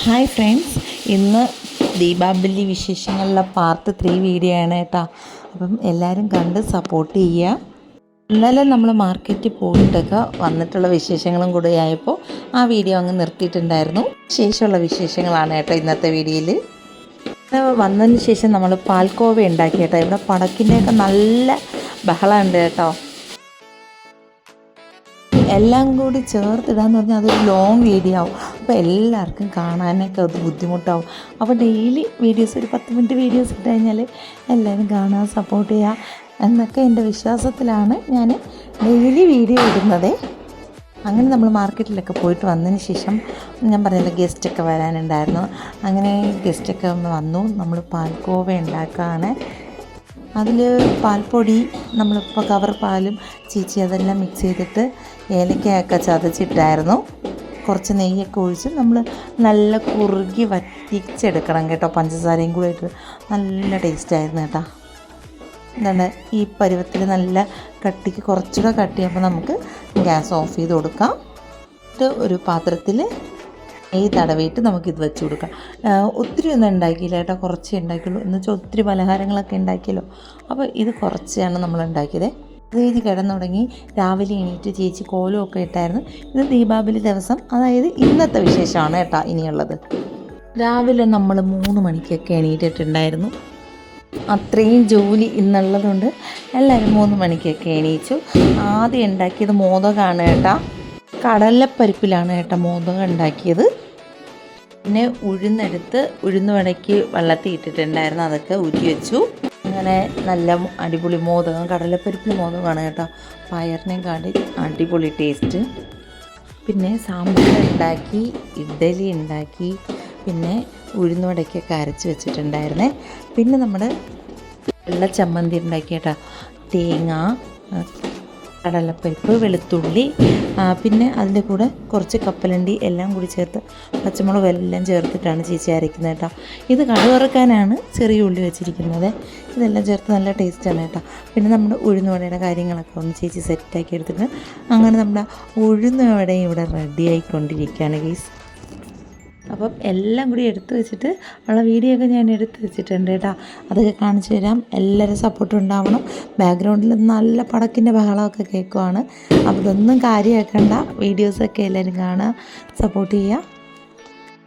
Hi friends, ഇന്ന് Deepavali വിശേഷങ്ങളിലെ part 3 video ആണ് കേട്ടോ. അപ്പം എല്ലാവരും കണ്ട് സപ്പോർട്ട് ചെയ്യുക. ഇന്നലെ നമ്മൾ മാർക്കറ്റിൽ പോയിട്ടൊക്കെ വന്നിട്ടുള്ള വിശേഷങ്ങളും കൂടെ ആയപ്പോൾ ആ വീഡിയോ അങ്ങ് നിർത്തിയിട്ടുണ്ടായിരുന്നു. ശേഷമുള്ള വിശേഷങ്ങളാണ് കേട്ടോ ഇന്നത്തെ വീഡിയോയിൽ. വന്നതിന് ശേഷം നമ്മൾ പാൽക്കോവ ഉണ്ടാക്കി കേട്ടോ. ഇവിടെ പടക്കിൻ്റെയൊക്കെ നല്ല ബഹളമുണ്ട് കേട്ടോ. എല്ലാം കൂടി ചേർത്തിടാന്ന് പറഞ്ഞാൽ അതൊരു ലോങ് വീഡിയോ ആവും. അപ്പോൾ എല്ലാവർക്കും കാണാനൊക്കെ അത് ബുദ്ധിമുട്ടാവും. അപ്പോൾ ഡെയിലി വീഡിയോസ് ഒരു 10 മിനിറ്റ് വീഡിയോസ് ഇട്ട് കഴിഞ്ഞാൽ എല്ലാവരും കാണാൻ സപ്പോർട്ട് ചെയ്യുക എന്നൊക്കെ എൻ്റെ വിശ്വാസത്തിലാണ് ഞാൻ ഡെയിലി വീഡിയോ ഇടുന്നത്. അങ്ങനെ നമ്മൾ മാർക്കറ്റിലൊക്കെ പോയിട്ട് വന്നതിന് ശേഷം ഞാൻ പറഞ്ഞില്ല ഗസ്റ്റൊക്കെ വരാനുണ്ടായിരുന്നു. അങ്ങനെ ഗസ്റ്റൊക്കെ ഒന്ന് വന്നു. നമ്മൾ പാൽക്കോവ ഉണ്ടാക്കുകയാണ്. അതിൽ പാൽപ്പൊടി നമ്മളിപ്പോൾ കവർ പാലും ചീച്ചി അതെല്ലാം മിക്സ് ചെയ്തിട്ട് ഏലക്കയൊക്കെ ചതച്ചിട്ടായിരുന്നു. കുറച്ച് നെയ്യൊക്കെ ഒഴിച്ച് നമ്മൾ നല്ല കുറുകി വറ്റിച്ചെടുക്കണം കേട്ടോ. പഞ്ചസാരയും കൂടെ ഇട്ട് നല്ല ടേസ്റ്റായിരുന്നു കേട്ടോ. എന്താണ് ഈ പരുവത്തിൽ നല്ല കട്ടിക്ക് കുറച്ചുകൂടെ കട്ടിയാകുമ്പോൾ നമുക്ക് ഗ്യാസ് ഓഫ് ചെയ്ത് കൊടുക്കാം. ഒരു പാത്രത്തിൽ നെയ്യ് തടവിയിട്ട് നമുക്കിത് വെച്ച് കൊടുക്കാം. ഒത്തിരി ഒന്നും ഉണ്ടാക്കിയില്ല കേട്ടോ, കുറച്ചേ ഉണ്ടാക്കിയുള്ളൂ. എന്ന് വെച്ചാൽ ഒത്തിരി പലഹാരങ്ങളൊക്കെ ഉണ്ടാക്കിയല്ലോ. അപ്പോൾ ഇത് കുറച്ചാണ് നമ്മൾ ഉണ്ടാക്കിയത്. അത് കഴിഞ്ഞ് കിടന്നു തുടങ്ങി. രാവിലെ എണീറ്റ് ചേച്ചി കോലമൊക്കെ ഇട്ടായിരുന്നു. ഇത് ദീപാവലി ദിവസം, അതായത് ഇന്നത്തെ വിശേഷമാണ് കേട്ടോ ഇനിയുള്ളത്. രാവിലെ നമ്മൾ 3 മണിക്കൊക്കെ എണീറ്റിട്ടുണ്ടായിരുന്നു. അത്രയും ജോലി ഇന്നുള്ളതുകൊണ്ട് എല്ലാവരും 3 മണിക്കൊക്കെ എണീച്ചു. ആദ്യം ഉണ്ടാക്കിയത് മോദകമാണ് കേട്ടോ. കടലപ്പരിപ്പിലാണ് കേട്ടോ മോദകം ഉണ്ടാക്കിയത്. പിന്നെ ഉഴുന്നെടുത്ത് ഉഴുന്ന് വടയ്ക്ക് വെള്ളത്തിൽ ഇട്ടിട്ടുണ്ടായിരുന്നു, അതൊക്കെ ഊറ്റി വെച്ചു. അങ്ങനെ നല്ല അടിപൊളി മോദകം, കടലപ്പരിപ്പിൽ മോദകമാണ് കേട്ടോ. പയറിനെയും കാട്ടി അടിപൊളി ടേസ്റ്റ്. പിന്നെ സാമ്പാർ ഉണ്ടാക്കി, ഇഡ്ഡലി ഉണ്ടാക്കി, പിന്നെ ഉഴുന്ന് വടയ്ക്കൊക്കെ അരച്ച് വെച്ചിട്ടുണ്ടായിരുന്നേ. പിന്നെ നമ്മുടെ വെള്ള ചമ്മന്തി ഉണ്ടാക്കി കേട്ടോ. തേങ്ങ, കടലപ്പരിപ്പ്, വെളുത്തുള്ളി, പിന്നെ അതിൻ്റെ കൂടെ കുറച്ച് കപ്പലണ്ടി എല്ലാം കൂടി ചേർത്ത് പച്ചമുളക് എല്ലാം ചേർത്തിട്ടാണ് ചേച്ചി അരയ്ക്കുന്നത് കേട്ടോ. ഇത് കടുവറുക്കാനാണ് ചെറിയ ഉള്ളി വെച്ചിരിക്കുന്നത്. ഇതെല്ലാം ചേർത്ത് നല്ല ടേസ്റ്റാണ് കേട്ടോ. പിന്നെ നമ്മുടെ ഉഴുന്നുവടയുടെ കാര്യങ്ങളൊക്കെ ഒന്ന് ചേച്ചി സെറ്റാക്കി എടുത്തിട്ട് അങ്ങനെ നമ്മുടെ ഉഴുന്നുവടയും ഇവിടെ റെഡി ആയിക്കൊണ്ടിരിക്കുകയാണ് ഗീസ്. അപ്പം എല്ലാം കൂടി എടുത്ത് വെച്ചിട്ട് ഉള്ള വീഡിയോ ഒക്കെ ഞാൻ എടുത്ത് വെച്ചിട്ടുണ്ട് കേട്ടോ. അതൊക്കെ കാണിച്ചു തരാം. എല്ലാവരും സപ്പോർട്ട് ഉണ്ടാവണം. ബാക്ക്ഗ്രൗണ്ടിൽ നല്ല പടക്കിൻ്റെ ബഹളമൊക്കെ കേൾക്കുവാണ്. അപ്പോൾ ഇതൊന്നും കാര്യമാക്കണ്ട, വീഡിയോസൊക്കെ എല്ലാവരും കാണുക, സപ്പോർട്ട് ചെയ്യുക.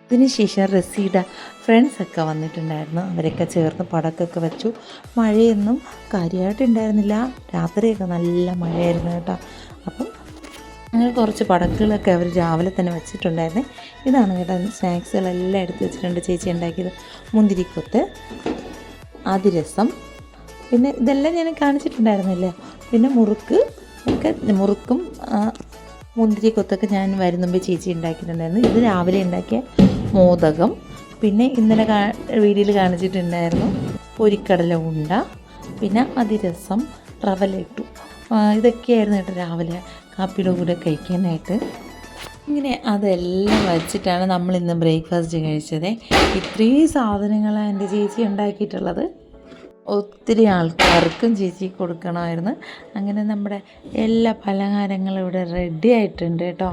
ഇതിന് ശേഷം റസീഡ ഫ്രണ്ട്സൊക്കെ വന്നിട്ടുണ്ടായിരുന്നു. അവരൊക്കെ ചേർന്ന് പടക്കൊക്കെ വെച്ചു. മഴയൊന്നും കാര്യമായിട്ടുണ്ടായിരുന്നില്ല. രാത്രിയൊക്കെ നല്ല മഴയായിരുന്നു കേട്ടോ. അപ്പം അങ്ങനെ കുറച്ച് പടക്കുകളൊക്കെ അവർ രാവിലെ തന്നെ വെച്ചിട്ടുണ്ടായിരുന്നേ. ഇതാണ് കേട്ടോ സ്നാക്സുകളെല്ലാം എടുത്ത് വെച്ചിട്ടുണ്ട് ചേച്ചി ഉണ്ടാക്കിയത്. മുന്തിരിക്കൊത്ത്, അതിരസം, പിന്നെ ഇതെല്ലാം ഞാൻ കാണിച്ചിട്ടുണ്ടായിരുന്നില്ല. പിന്നെ മുറുക്കും മുന്തിരിക്കൊത്തൊക്കെ ഞാൻ വരുന്നുമ്പോൾ ചേച്ചി ഉണ്ടാക്കിയിട്ടുണ്ടായിരുന്നു. ഇത് രാവിലെ ഉണ്ടാക്കിയ മോദകം. പിന്നെ ഇന്നലെ വീഡിയോയിൽ കാണിച്ചിട്ടുണ്ടായിരുന്നു പൊരിക്കടല ഉണ്ട, പിന്നെ അതിരസം, റവ ലഡ്ഡു. ഇതൊക്കെയായിരുന്നു കേട്ടോ രാവിലെ കാപ്പിയുടെ കൂടെ കഴിക്കാനായിട്ട്. ഇങ്ങനെ അതെല്ലാം വച്ചിട്ടാണ് നമ്മൾ ഇന്ന് ബ്രേക്ക്ഫാസ്റ്റ് കഴിച്ചത്. ഇത്രയും സാധനങ്ങളാണ് എൻ്റെ ചേച്ചി ഉണ്ടാക്കിയിട്ടുള്ളത്. ഒത്തിരി ആൾക്കാർക്കും ചേച്ചി കൊടുക്കണമായിരുന്നു. അങ്ങനെ നമ്മുടെ എല്ലാ പലഹാരങ്ങളും ഇവിടെ റെഡി ആയിട്ടുണ്ട് കേട്ടോ.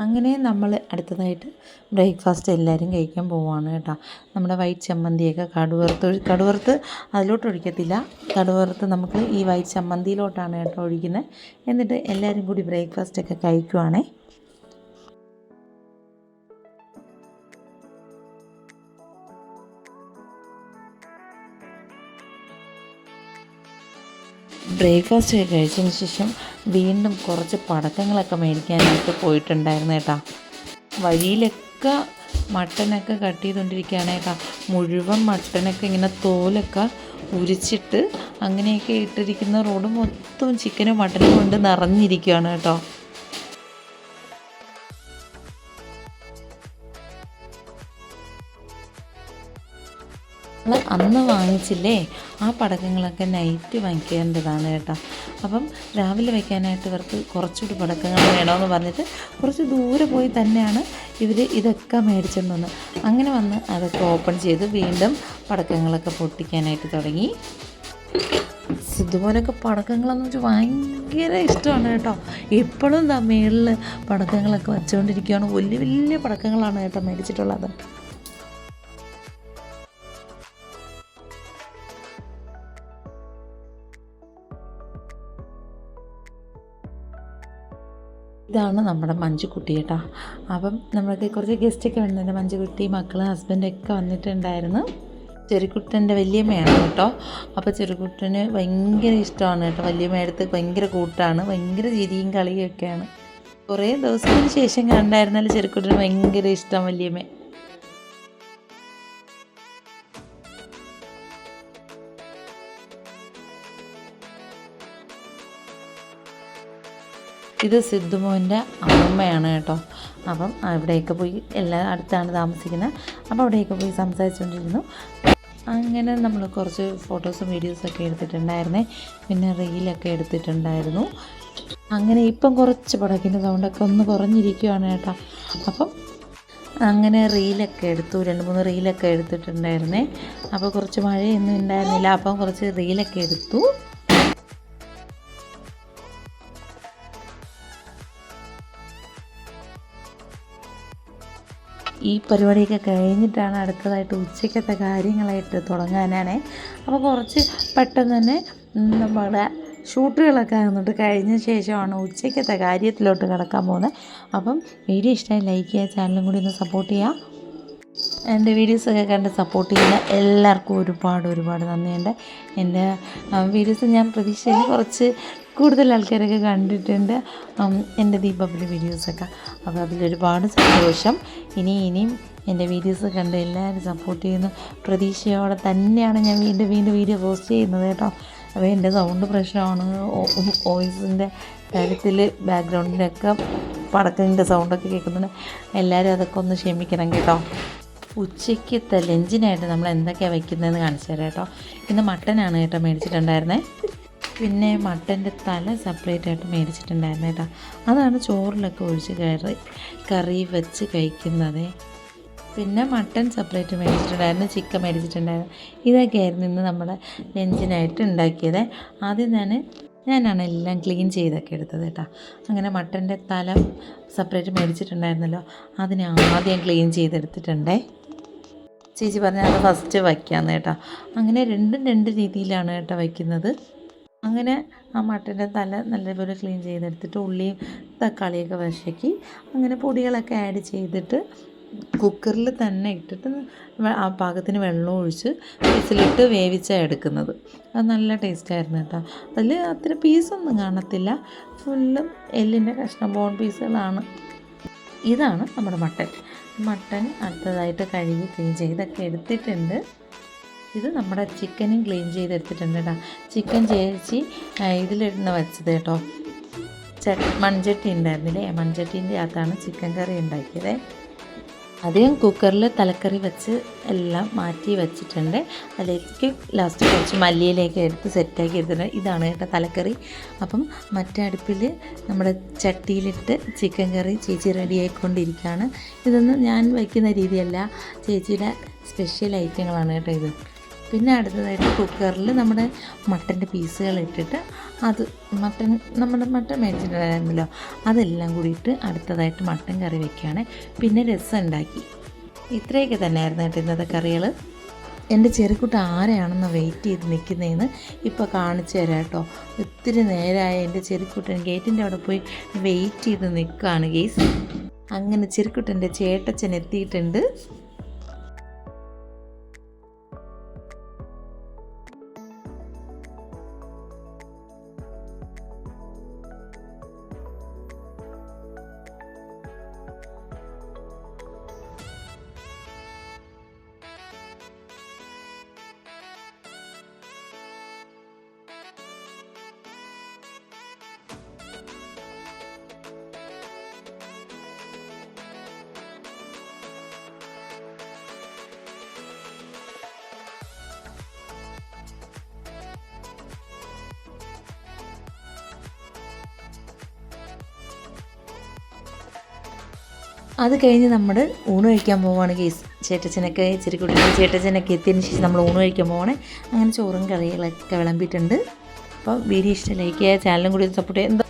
അങ്ങനെ നമ്മൾ അടുത്തതായിട്ട് ബ്രേക്ക്ഫാസ്റ്റ് എല്ലാവരും കഴിക്കാൻ പോവുകയാണ് കേട്ടോ. നമ്മുടെ വൈറ്റ് ചമ്മന്തിയൊക്കെ കടുവറുത്ത് അതിലോട്ട് ഒഴിക്കത്തില്ല. കടുവറുത്ത് നമുക്ക് ഈ വൈറ്റ് ചമ്മന്തിയിലോട്ടാണ് കേട്ടോ ഒഴിക്കുന്നത്. എന്നിട്ട് എല്ലാവരും കൂടി ബ്രേക്ക്ഫാസ്റ്റൊക്കെ കഴിക്കുവാണേ. ബ്രേക്ക്ഫാസ്റ്റ് ഒക്കെ കഴിച്ചതിന് ശേഷം വീണ്ടും കുറച്ച് പടക്കങ്ങളൊക്കെ മേടിക്കാനായിട്ട് പോയിട്ടുണ്ടായിരുന്നു കേട്ടോ. വഴിയിലൊക്കെ മട്ടനൊക്കെ കട്ട് ചെയ്തുകൊണ്ടിരിക്കുകയാണ് കേട്ടോ. മുഴുവൻ മട്ടനൊക്കെ ഇങ്ങനെ തോലൊക്കെ ഉരിച്ചിട്ട് അങ്ങനെയൊക്കെ ഇട്ടിരിക്കുന്ന റോഡ് മൊത്തം ചിക്കനും മട്ടനും കൊണ്ട് നിറഞ്ഞിരിക്കുകയാണ് കേട്ടോ. നമ്മൾ അന്ന് വാങ്ങിച്ചില്ലേ ആ പടക്കങ്ങളൊക്കെ നൈറ്റ് വാങ്ങിക്കേണ്ടതാണ് കേട്ടോ. അപ്പം രാവിലെ വയ്ക്കാനായിട്ട് ഇവർക്ക് കുറച്ചുകൂടി പടക്കങ്ങൾ വേണമെന്ന് പറഞ്ഞിട്ട് കുറച്ച് ദൂരെ പോയി തന്നെയാണ് ഇവർ ഇതൊക്കെ മേടിച്ചുകൊണ്ട് വന്നത്. അങ്ങനെ വന്ന് അതൊക്കെ ഓപ്പൺ ചെയ്ത് വീണ്ടും പടക്കങ്ങളൊക്കെ പൊട്ടിക്കാനായിട്ട് തുടങ്ങി. സിദ്ധുമോനൊക്കെ പടക്കങ്ങളെന്ന് വെച്ചാൽ ഭയങ്കര ഇഷ്ടമാണ് കേട്ടോ. എപ്പോഴും എന്താ മേളിൽ പടക്കങ്ങളൊക്കെ വെച്ചുകൊണ്ടിരിക്കുകയാണ്. വലിയ വലിയ പടക്കങ്ങളാണ് കേട്ടോ മേടിച്ചിട്ടുള്ളത്. ഇതാണ് നമ്മുടെ മഞ്ജുക്കുട്ടി കേട്ടോ. അപ്പം നമ്മൾക്ക് കുറച്ച് ഗസ്റ്റൊക്കെ വന്നിട്ടുണ്ട്. മഞ്ജുക്കുട്ടി, മക്കൾ, ഹസ്ബൻഡൊക്കെ വന്നിട്ടുണ്ടായിരുന്നു. ചെറുക്കുട്ടൻ്റെ വല്യമ്മയാണ് കേട്ടോ. അപ്പോൾ ചെറുക്കുട്ടന് ഭയങ്കര ഇഷ്ടമാണ് കേട്ടോ. വല്യമ്മയടുത്ത് ഭയങ്കര കൂട്ടാണ്, ഭയങ്കര ചിരിയും കളിയൊക്കെയാണ്. കുറേ ദിവസത്തിന് ശേഷം കണ്ടായിരുന്നാലും ചെറുക്കുട്ടന് ഭയങ്കര ഇഷ്ടം വല്യമ്മ. ഇത് സിദ്ധുമോൻ്റെ അമ്മയാണ് കേട്ടോ. അപ്പം അവിടെയൊക്കെ പോയി എല്ലാം അടുത്താണ് താമസിക്കുന്നത്. അപ്പോൾ അവിടെയൊക്കെ പോയി സംസാരിച്ചുകൊണ്ടിരുന്നു. അങ്ങനെ നമ്മൾ കുറച്ച് ഫോട്ടോസും വീഡിയോസൊക്കെ എടുത്തിട്ടുണ്ടായിരുന്നേ. പിന്നെ റീലൊക്കെ എടുത്തിട്ടുണ്ടായിരുന്നു. അങ്ങനെ ഇപ്പം കുറച്ച് പടക്കിൻ്റെ സൗണ്ടൊക്കെ ഒന്ന് കുറഞ്ഞിരിക്കുകയാണ് കേട്ടോ. അപ്പം അങ്ങനെ റീലൊക്കെ എടുത്തു, 2-3 റീലൊക്കെ എടുത്തിട്ടുണ്ടായിരുന്നേ. അപ്പോൾ കുറച്ച് മഴയൊന്നും ഉണ്ടായിരുന്നില്ല. അപ്പം കുറച്ച് റീലൊക്കെ എടുത്തു. ഈ പരിപാടിയൊക്കെ കഴിഞ്ഞിട്ടാണ് അടുത്തതായിട്ട് ഉച്ചയ്ക്കത്തെ കാര്യങ്ങളായിട്ട് തുടങ്ങാനാണ്. അപ്പോൾ കുറച്ച് പെട്ടെന്ന് തന്നെ നമ്മുടെ ഷൂട്ടുകളൊക്കെ ആകുന്നുണ്ട്. കഴിഞ്ഞ ശേഷമാണ് ഉച്ചയ്ക്കത്തെ കാര്യത്തിലോട്ട് കിടക്കാൻ പോകുന്നത്. അപ്പം വീഡിയോ ഇഷ്ടമായി ലൈക്ക് ചെയ്യുക, ചാനലും കൂടി ഒന്ന് സപ്പോർട്ട് ചെയ്യുക. എൻ്റെ വീഡിയോസൊക്കെ കണ്ട് സപ്പോർട്ട് ചെയ്യുന്ന എല്ലാവർക്കും ഒരുപാട് നന്ദിയുണ്ട്. എൻ്റെ വീഡിയോസ് ഞാൻ പ്രതീക്ഷിച്ചതിൽ കുറച്ച് കൂടുതൽ ആൾക്കാരൊക്കെ കണ്ടിട്ടുണ്ട് എൻ്റെ ദീപാവലി വീഡിയോസൊക്കെ. അപ്പോൾ അതിലൊരുപാട് സന്തോഷം. ഇനിയും എൻ്റെ വീഡിയോസ് കണ്ട് എല്ലാവരും സപ്പോർട്ട് ചെയ്യുന്ന പ്രതീക്ഷയോടെ തന്നെയാണ് ഞാൻ വീണ്ടും വീഡിയോ പോസ്റ്റ് ചെയ്യുന്നത് കേട്ടോ. അപ്പോൾ എൻ്റെ സൗണ്ട് പ്രശ്നമാണ്, വോയിസിൻ്റെ കാര്യത്തിൽ ബാക്ക്ഗ്രൗണ്ടിലൊക്കെ പടക്കത്തിൻ്റെ സൗണ്ടൊക്കെ കേൾക്കുന്നുണ്ട്. എല്ലാവരും അതൊക്കെ ഒന്ന് ക്ഷമിക്കണം കേട്ടോ. ഉച്ചയ്ക്കത്തെ ലഞ്ചിനായിട്ട് നമ്മൾ എന്തൊക്കെയാണ് വയ്ക്കുന്നതെന്ന് കാണിച്ചു തരാം കേട്ടോ. ഇന്ന് മട്ടനാണ് കേട്ടോ മേടിച്ചിട്ടുണ്ടായിരുന്നത്. പിന്നെ മട്ടൻ്റെ തല സെപ്പറേറ്റ് ആയിട്ട് മേടിച്ചിട്ടുണ്ടായിരുന്നു കേട്ടോ. അതാണ് ചോറിലൊക്കെ ഒഴിച്ച് കറി വെച്ച് കഴിക്കുന്നത്. പിന്നെ മട്ടൻ സെപ്പറേറ്റ് മേടിച്ചിട്ടുണ്ടായിരുന്നു, ചിക്കൻ മേടിച്ചിട്ടുണ്ടായിരുന്നു. ഇതൊക്കെയായിരുന്നു ഇന്ന് നമ്മുടെ ലഞ്ചിനായിട്ട് ഉണ്ടാക്കിയത്. ആദ്യം ഞാനാണ് എല്ലാം ക്ലീൻ ചെയ്തൊക്കെ എടുത്തത് കേട്ടോ. അങ്ങനെ മട്ടൻ്റെ തല സെപ്പറേറ്റ് മേടിച്ചിട്ടുണ്ടായിരുന്നല്ലോ, അതിനെ ആദ്യം ക്ലീൻ ചെയ്തെടുത്തിട്ടുണ്ടേ. ചേച്ചി പറഞ്ഞാൽ അത് ഫസ്റ്റ് വയ്ക്കാമെന്ന് കേട്ടോ. അങ്ങനെ രണ്ട് രീതിയിലാണ് കേട്ടോ വയ്ക്കുന്നത്. അങ്ങനെ ആ മട്ടൻ്റെ തല നല്ലപോലെ ക്ലീൻ ചെയ്തെടുത്തിട്ട് ഉള്ളിയും തക്കാളിയൊക്കെ വശക്കി അങ്ങനെ പൊടികളൊക്കെ ആഡ് ചെയ്തിട്ട് കുക്കറിൽ തന്നെ ഇട്ടിട്ട് ആ പാകത്തിന് വെള്ളം ഒഴിച്ച് വിസിലിട്ട് വേവിച്ചാണ് എടുക്കുന്നത്. അത് നല്ല ടേസ്റ്റായിരുന്നു കേട്ടോ. അതിൽ അത്ര പീസൊന്നും കാണത്തില്ല, ഫുള്ളും എല്ലിൻ്റെ കഷ്ണം, ബോൺ പീസുകളാണ്. ഇതാണ് നമ്മുടെ മട്ടൻ അടുത്തതായിട്ട് കഴുകി ക്ലീൻ ചെയ്തൊക്കെ എടുത്തിട്ടുണ്ട്. ഇത് നമ്മുടെ ചിക്കനും ക്ലീൻ ചെയ്തെടുത്തിട്ടുണ്ട് കേട്ടോ. ചിക്കൻ ചേച്ചി ഇതിലിരുന്ന് വെച്ചത് കേട്ടോ. മൺചട്ടി ഉണ്ടായിരുന്നില്ലേ, മൺചട്ടീൻ്റെ അകത്താണ് ചിക്കൻ കറി ഉണ്ടാക്കിയത്. അധികം കുക്കറിൽ തലക്കറി വെച്ച് എല്ലാം മാറ്റി വെച്ചിട്ടുണ്ട്. അതിലേക്ക് ലാസ്റ്റ് കുറച്ച് മല്ലിയിലേക്ക് എടുത്ത് സെറ്റാക്കി എടുത്തിട്ടുണ്ട്. ഇതാണ് കേട്ടോ തലക്കറി. അപ്പം മറ്റേ അടുപ്പിൽ നമ്മുടെ ചട്ടിയിലിട്ട് ചിക്കൻ കറി ചേച്ചി റെഡിയായിക്കൊണ്ടിരിക്കുകയാണ്. ഇതൊന്നും ഞാൻ വയ്ക്കുന്ന രീതിയല്ല, ചേച്ചിയുടെ സ്പെഷ്യൽ ഐറ്റങ്ങളാണ് കേട്ടോ ഇത്. പിന്നെ അടുത്തതായിട്ട് കുക്കറിൽ നമ്മുടെ മട്ടൻ്റെ പീസുകൾ ഇട്ടിട്ട് നമ്മുടെ മട്ടൻ മേടിച്ചിട്ടുണ്ടായിരുന്നല്ലോ, അതെല്ലാം കൂടിയിട്ട് അടുത്തതായിട്ട് മട്ടൻ കറി വയ്ക്കുകയാണ്. പിന്നെ രസം ഉണ്ടാക്കി. ഇത്രയൊക്കെ തന്നെയായിരുന്നു കേട്ടോ ഇന്നത്തെ കറികൾ. എൻ്റെ ചെറുക്കുട്ട ആരെയാണെന്ന് വെയിറ്റ് ചെയ്ത് നിൽക്കുന്നതെന്ന് ഇപ്പോൾ കാണിച്ചു തരാം കേട്ടോ. ഒത്തിരി നേരമായ എൻ്റെ ചെറുക്കുട്ടൻ ഗേറ്റിൻ്റെ അവിടെ പോയി വെയിറ്റ് ചെയ്ത് നിൽക്കുകയാണ് ഗെയ്സ്. അങ്ങനെ ചെറുക്കുട്ടൻ്റെ ചേട്ടച്ചൻ എത്തിയിട്ടുണ്ട്. അത് കഴിഞ്ഞ് നമ്മൾ ഊണ് കഴിക്കാൻ പോവുകയാണ് കേസ്. ചേട്ടച്ചനൊക്കെ ചേട്ടച്ചനൊക്കെ എത്തിയതിന് ശേഷം നമ്മൾ ഊണ് കഴിക്കാൻ പോവുകയാണ്. അങ്ങനെ ചോറും കറികളൊക്കെ വിളമ്പിയിട്ടുണ്ട്. അപ്പം വീഡിയോ ഇഷ്ടം ലൈക്ക് ചെയ്യുക, ചാനലും കൂടി സപ്പോർട്ട് ചെയ്യുക.